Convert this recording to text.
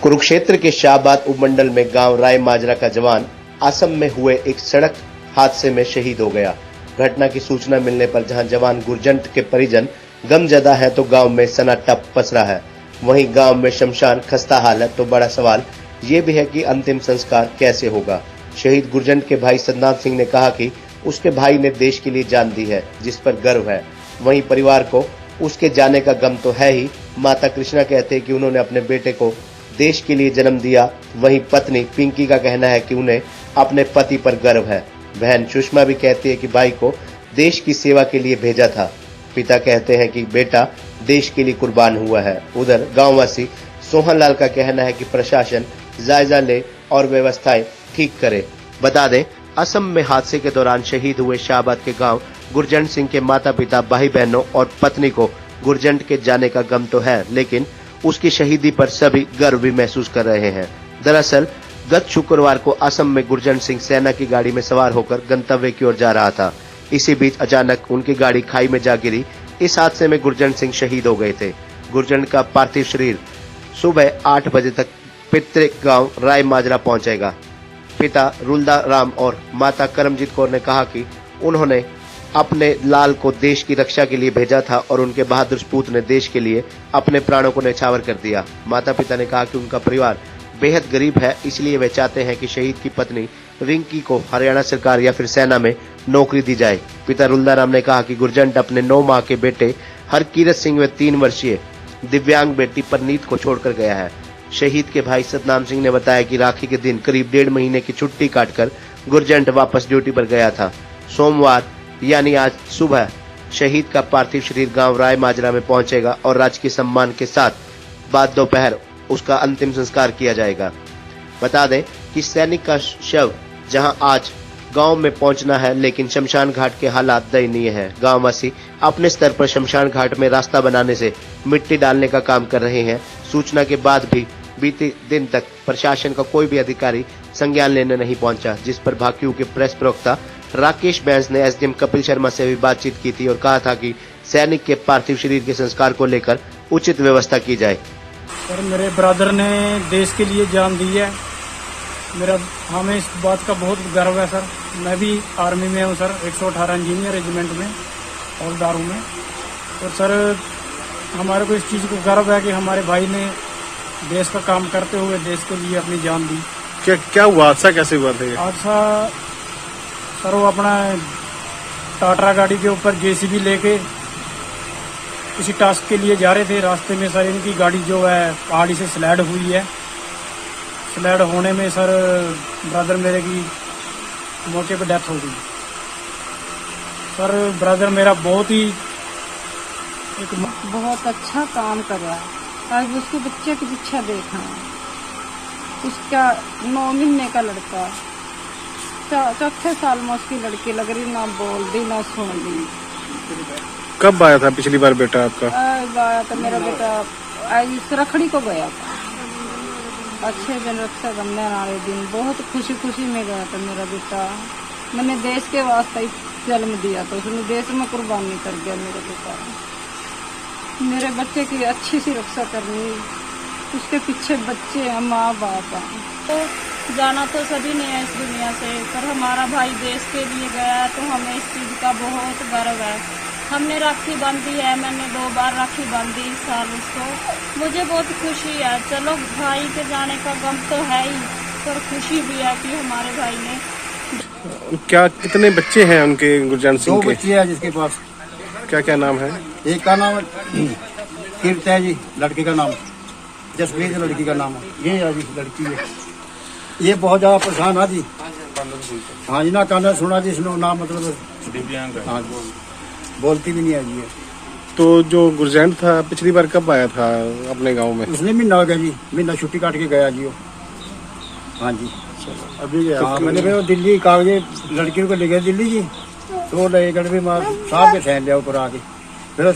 कुरुक्षेत्र के शाहबाद उपमंडल में गांव राय माजरा का जवान असम में हुए एक सड़क हादसे में शहीद हो गया। घटना की सूचना मिलने पर जहां जवान गुरजंट के परिजन गमजदा है तो गांव में सन्नाटा पसरा है। वहीं गांव में शमशान खस्ता हाल है तो बड़ा सवाल ये भी है कि अंतिम संस्कार कैसे होगा। शहीद गुरजंट के भाई सतनाम सिंह ने कहा कि उसके भाई ने देश के लिए जान दी है, जिस पर गर्व है। वहीं परिवार को उसके जाने का गम तो है ही। माता कृष्णा कहते हैं कि उन्होंने अपने बेटे को देश के लिए जन्म दिया। वहीं पत्नी पिंकी का कहना है कि उन्हें अपने पति पर गर्व है। बहन सुषमा भी कहती है कि भाई को देश की सेवा के लिए भेजा था। पिता कहते हैं कि बेटा देश के लिए कुर्बान हुआ है। उधर गांववासी सोहन लाल का कहना है कि प्रशासन जायजा ले और व्यवस्थाएं ठीक करे। बता दें, असम में हादसे के दौरान शहीद हुए शाहबाद के गांव गुरजंट सिंह के माता पिता, भाई बहनों और पत्नी को गुरजंट के जाने का गम तो है, लेकिन उसकी शहीदी पर सभी गर्व भी महसूस कर रहे हैं। दरअसल गत शुक्रवार को असम में गुरजंट सिंह सेना की गाड़ी में सवार होकर गंतव्य की ओर जा रहा था। इसी बीच अचानक उनकी गाड़ी खाई में जा गिरी। इस हादसे में गुरजंट सिंह शहीद हो गए थे। गुरजंट का पार्थिव शरीर सुबह 8 बजे तक पितृ गांव राय माजरा पहुंचेगा। पिता रुलदा राम और माता करमजीत कौर ने कहा कि उन्होंने अपने लाल को देश की रक्षा के लिए भेजा था और उनके बहादुर सपूत ने देश के लिए अपने प्राणों को न्यौछावर कर दिया। माता पिता ने कहा कि उनका परिवार बेहद गरीब है, इसलिए वे चाहते हैं कि शहीद की पत्नी रिंकी को हरियाणा सरकार या फिर सेना में नौकरी दी जाए। पिता रुलदा राम ने कहा कि गुरजंट अपने 9 माह के बेटे हरकीरत सिंह व 3 वर्षीय दिव्यांग बेटी परनीत को छोड़कर गया है। शहीद के भाई सतनाम सिंह ने बताया कि राखी के दिन करीब 1.5 महीने की छुट्टी काटकर गुरजंट वापस ड्यूटी पर गया था। सोमवार यानी आज सुबह शहीद का पार्थिव शरीर गांव राय माजरा में पहुंचेगा और राजकीय सम्मान के साथ बाद दोपहर उसका अंतिम संस्कार किया जाएगा। बता दें कि सैनिक का शव जहां आज गांव में पहुंचना है, लेकिन शमशान घाट के हालात दयनीय है। गांववासी अपने स्तर पर शमशान घाट में रास्ता बनाने से मिट्टी डालने का काम कर रहे हैं। सूचना के बाद भी बीते दिन तक प्रशासन का कोई भी अधिकारी संज्ञान लेने नहीं पहुंचा, जिस पर भाकियू के प्रेस प्रवक्ता राकेश बैंस ने एसडीएम कपिल शर्मा से भी बातचीत की थी और कहा था कि सैनिक के पार्थिव शरीर के संस्कार को लेकर उचित व्यवस्था की जाए। सर, मेरे ब्रदर ने देश के लिए जान दी है। हमें इस बात का बहुत गर्व है सर। मैं भी आर्मी में हूँ सर, 118 इंजीनियर रेजिमेंट में हौलदार हूँ मैं। और सर, हमारे को इस चीज़ को गर्व है कि हमारे भाई ने देश का काम करते हुए देश के लिए अपनी जान दी। क्या हुआ? हादसा कैसे हुआ था? हादसा सर, वो अपना टाटा गाड़ी के ऊपर जेसीबी लेके किसी टास्क के लिए जा रहे थे। रास्ते में सर इनकी गाड़ी जो है पहाड़ी से स्लाइड हुई है। स्लाइड होने में सर ब्रदर मेरे की मौके पर डेथ हो गई। सर, ब्रदर मेरा बहुत अच्छा काम कर रहा है। आज उसके बच्चे की पीछा देखा है। उसका 9 महीने का लड़का, चौथे साल में उसकी लड़की लग रही, ना बोल दी ना सुन दी। कब आया था पिछली बार बेटा आपका? आया था मेरा बेटा इस रखड़ी को गया था। अच्छे दिन रक्षा बंधन वाले दिन बहुत खुशी में गया था मेरा बेटा। मैंने देश के वास्ते ही जन्म दिया था, उसने देश में कुर्बानी कर दिया मेरा बेटा। मेरे बच्चे की अच्छी सी रक्षा करनी, उसके पीछे बच्चे हैं, माँ बाप हैं। तो जाना तो सभी ने है इस दुनिया से, पर हमारा भाई देश के लिए गया तो हमें इस चीज़ का बहुत गर्व है। हमने राखी बांधी है, मैंने 2 बार राखी बांधी इस साल उसको। मुझे बहुत खुशी है। चलो, भाई के जाने का गम तो है ही, पर खुशी भी है कि हमारे भाई ने। क्या कितने बच्चे हैं उनके गुरजंट सिंह के? 2 बच्चे हैं जिसके पास। क्या नाम है? एक का नाम कीर्त है जी, लड़के का नाम जसप्रीत, लड़की का नाम है ये है जी, लड़की है। ये बहुत ज्यादा परेशान है जी। हाँ जी, ना कान सुना जी, इसमें नाम मतलब दिव्यांग। हाँ, बोलती भी नहीं है जी। तो जो गुरजंट था पिछली बार कब आया था अपने गांव में? उसने महीना हो गया जी, महीना छुट्टी काट के गया जी वो। हाँ जी, अभी गया? हाँ, मैंने फिर दिल्ली कागज लड़की को ले गया दिल्ली जी, तो ले गए भी साहब के सहन लिया ऊपर आके फिर